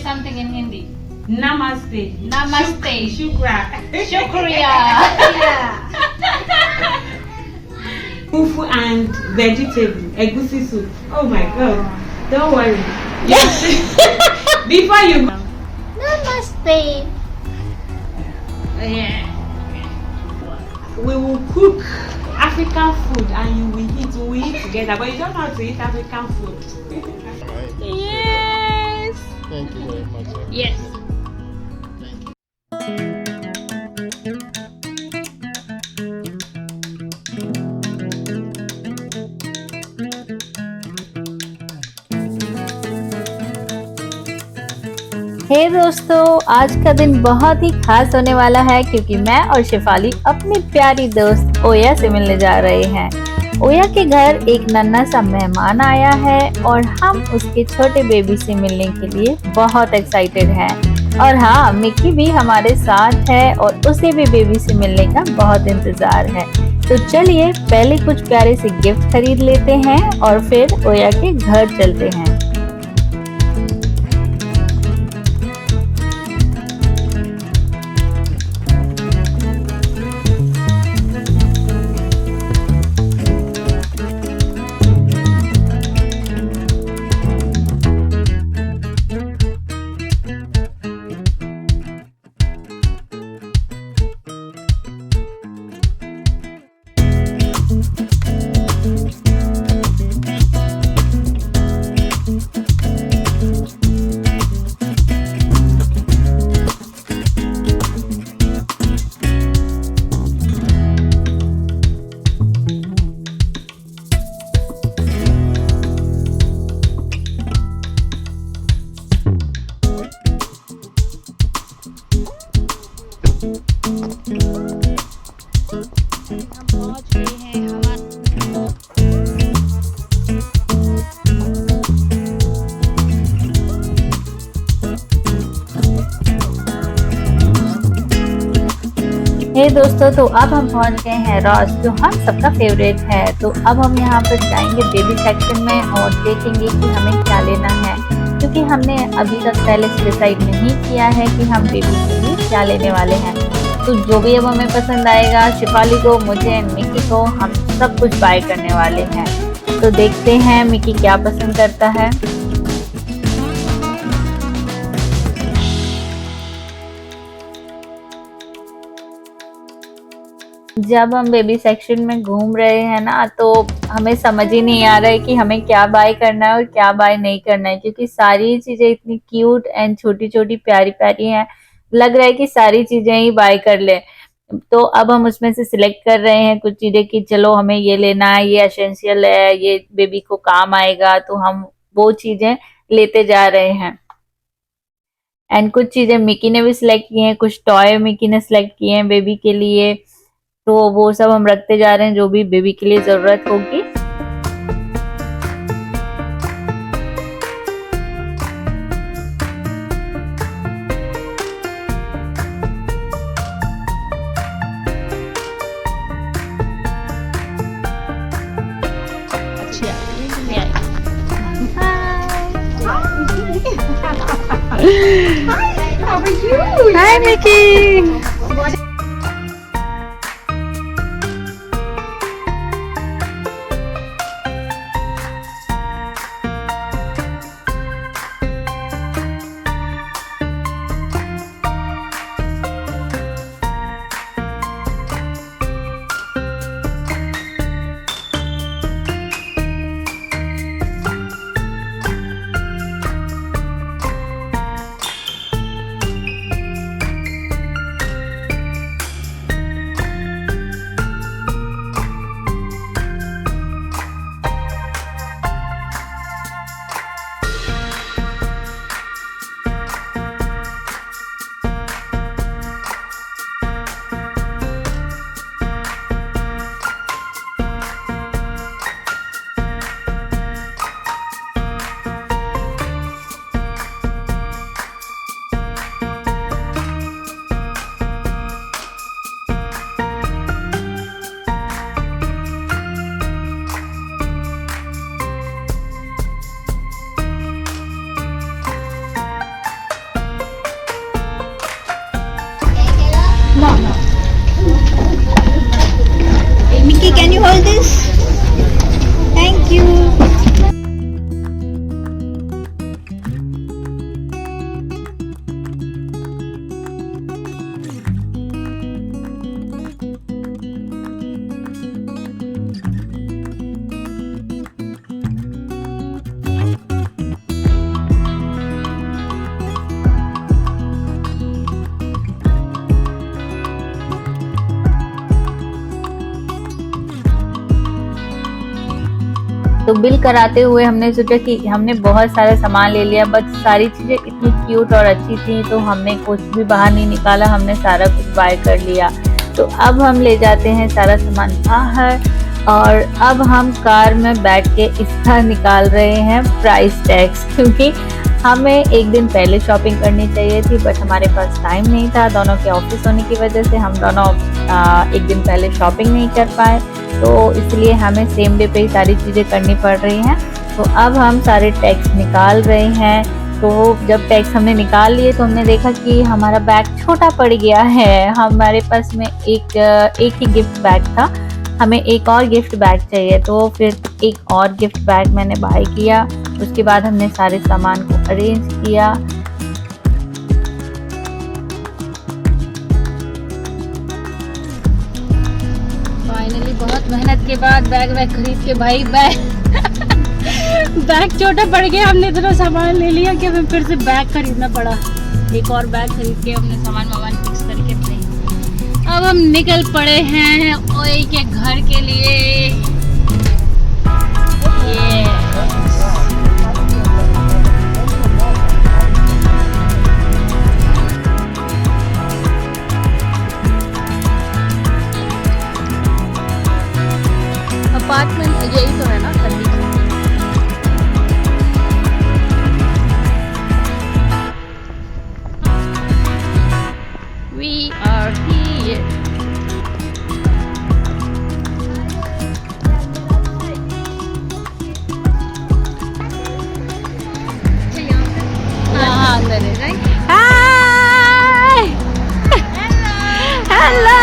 something in Hindi. Namaste. Namaste. Shukra. Shukriya. Fufu and vegetable. Egusi soup. Oh my god. Don't worry. Yes. Before you go. Namaste. Yeah. We will cook African food and you will eat. We will eat together. But you don't know how to eat African food. Yes. Thank you very much. Yes. हे दोस्तों, आज का दिन बहुत ही खास होने वाला है क्योंकि मैं और शेफाली अपनी प्यारी दोस्त ओया से मिलने जा रहे हैं। ओया के घर एक नन्हा सा मेहमान आया है और हम उसके छोटे बेबी से मिलने के लिए बहुत एक्साइटेड हैं। और हाँ, मिकी भी हमारे साथ है और उसे भी बेबी से मिलने का बहुत इंतजार है। तो चलिए पहले कुछ प्यारे से गिफ्ट खरीद लेते हैं और फिर ओया के घर चलते हैं। हे दोस्तों, तो अब हम पहुंच गए हैं रॉस, जो हम सबका फेवरेट है। तो अब हम यहाँ पर जाएंगे बेबी सेक्शन में और देखेंगे कि हमें क्या लेना है, क्योंकि हमने अभी तक पहले से डिसाइड नहीं किया है कि हम बेबी के लिए क्या लेने वाले हैं। तो जो भी अब हमें पसंद आएगा, शिफाली को, मुझे, मिकी को, हम सब कुछ बाय करने वाले हैं। तो देखते हैं मिकी क्या पसंद करता है। जब हम बेबी सेक्शन में घूम रहे हैं ना, तो हमें समझ ही नहीं आ रहा है कि हमें क्या बाय करना है और क्या बाय नहीं करना है, क्योंकि सारी चीजें इतनी क्यूट एंड छोटी छोटी प्यारी प्यारी हैं। लग रहा है कि सारी चीजें ही बाय कर ले। तो अब हम उसमें से सिलेक्ट कर रहे हैं कुछ चीजें कि चलो हमें ये लेना है, ये एसेंशियल है, ये बेबी को काम आएगा, तो हम वो चीजें लेते जा रहे हैं। एंड कुछ चीजें मिकी ने भी सिलेक्ट की हैं, कुछ टॉय मिकी ने सिलेक्ट किए हैं बेबी के लिए। तो वो सब हम रखते जा रहे हैं जो भी बेबी के लिए जरूरत होगी। Hi, Mickey. तो बिल कराते हुए हमने सोचा कि हमने बहुत सारा सामान ले लिया, बट सारी चीज़ें इतनी क्यूट और अच्छी थी तो हमने कुछ भी बाहर नहीं निकाला, हमने सारा कुछ बाय कर लिया। तो अब हम ले जाते हैं सारा सामान बाहर और अब हम कार में बैठ के इसका निकाल रहे हैं प्राइस टैग्स, क्योंकि हमें एक दिन पहले शॉपिंग करनी चाहिए थी बट हमारे पास टाइम नहीं था। दोनों के ऑफिस होने की वजह से हम दोनों एक दिन पहले शॉपिंग नहीं कर पाए, तो इसलिए हमें सेम डे पे ही सारी चीज़ें करनी पड़ रही हैं। तो अब हम सारे टैक्स निकाल रहे हैं। तो जब टैक्स हमने निकाल लिए तो हमने देखा कि हमारा बैग छोटा पड़ गया है। हमारे पास में एक ही गिफ्ट बैग था, हमें एक और गिफ्ट बैग चाहिए, तो फिर एक और गिफ्ट बैग मैंने बाय किया। उसके बाद हमने सारे सामान को अरेंज किया। फाइनली बहुत मेहनत के बाद बैग खरीद के भाई बैग छोटा पड़ गया। हमने इतना सामान ले लिया कि हमें फिर से बैग खरीदना पड़ा। एक और बैग खरीद के हमने सामान फिक्स करके अपने अब हम निकल पड़े हैं ओए के घर के लिए। अपार्टमेंट यही तो है ना ठंडी। We are here. हाँ अंदर है right. Hi. Hello.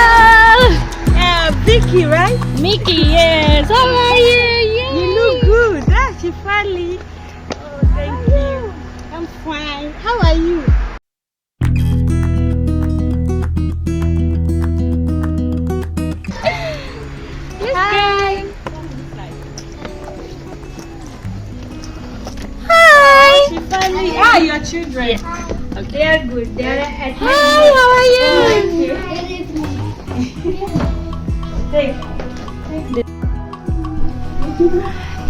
Vicky, right? Mickey, yes. How are you? Yay. You look good. Ah, she finally. Oh, thank you. I'm fine. How are you? Hi. She finally. Ah, your children. Yes. Okay. They are good. They are at Hi, how are you?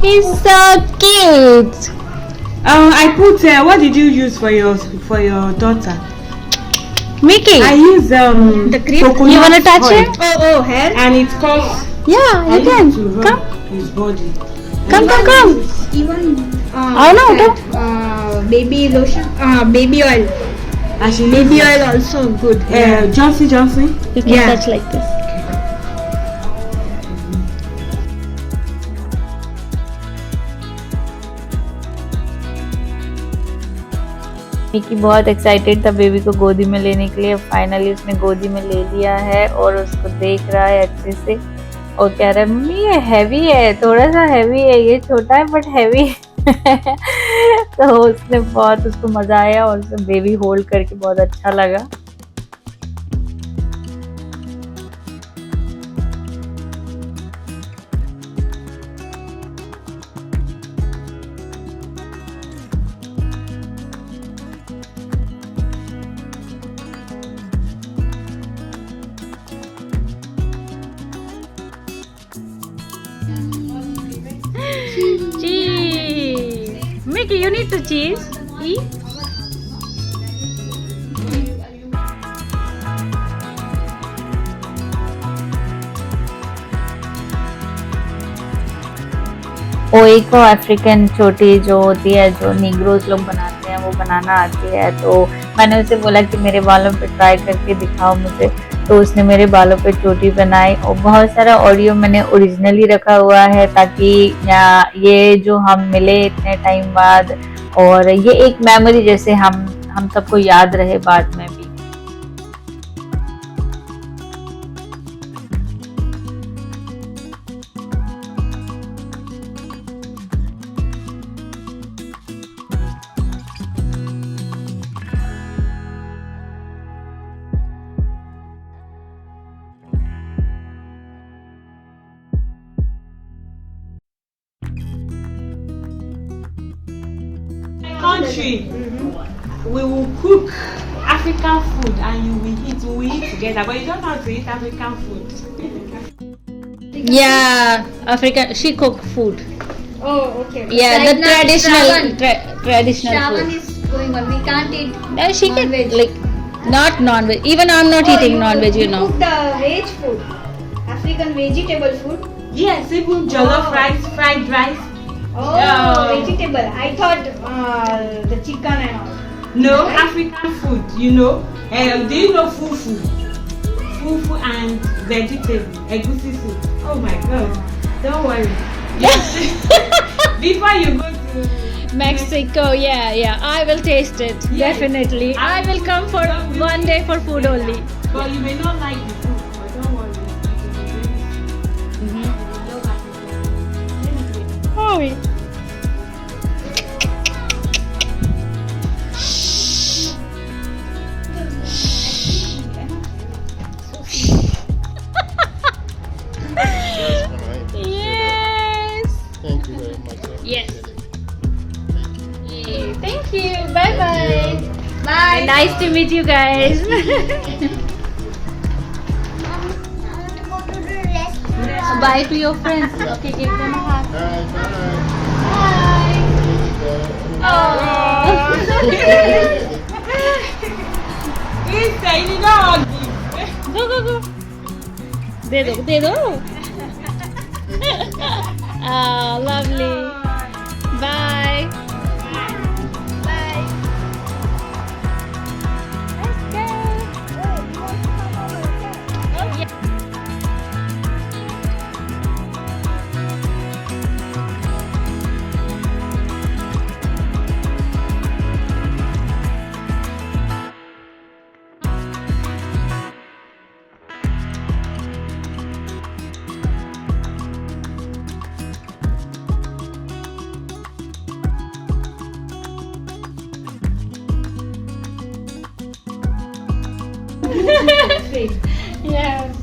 He's so cute. I put. What did you use for your daughter? Mickey. I use The cream? coconut You wanna touch oil. it? Oh, hair. And it costs. Yeah, I you can. use to Come. rub his body. Come. Even Oh no, baby lotion, baby oil. And she Baby uses, oil also good. Johnson. you can Yeah. touch like this. Mickey बहुत excited था baby को गोदी में लेने के लिए। Finally उसने गोदी में ले लिया है और उसको देख रहा है अच्छे से और कह रहा है मम्मी ये हैवी है, थोड़ा सा हैवी है, ये छोटा है बट हैवी है। तो उसने बहुत उसको मजा आया और उसने बेबी होल्ड करके बहुत अच्छा लगा। Cheese. Mickey, you need to cheese. Eat. ओई को अफ्रीकन चोटी जो होती है जो निग्रोज लोग बनाते हैं वो बनाना आती है। तो मैंने उसे बोला कि मेरे बालों पे ट्राई करके दिखाओ मुझे, तो उसने मेरे बालों पे चोटी बनाई। और बहुत सारा ऑडियो मैंने ओरिजिनली रखा हुआ है ताकि ये जो हम मिले इतने टाइम बाद और ये एक मेमोरी जैसे हम सबको याद रहे बाद में भी। Country, we will cook African food and you will eat. We will eat together, but you don't know how to eat African food. Yeah, African. She cook food. Oh, okay. Yeah, Right the now, Shravan. traditional Shravan food. is going on. We can't eat. No, she can non-veg. like not non-veg. Even I'm not eating non-veg, you know. Cook the veg food, African vegetable food. Yes, even jollof Oh. rice, fried rice. Oh, Yeah. vegetable. I thought the chicken and all. No, Right. African food, you know. Do you know fufu? Fufu and vegetable, egusi soup. Oh my god. Don't worry. Yes. Before you go to Mexico, yeah. I will taste it. Yes. Definitely. I will come for one day for food only. But you may not like the food, but don't worry. Oh, yes. Thank you very much. Yes. Thank you. Bye bye. Bye. Nice to meet you guys. Bye to your friends. Okay, give them a hug. He's saying no. Go. दे दो. Oh, lovely. Bye. Yeah.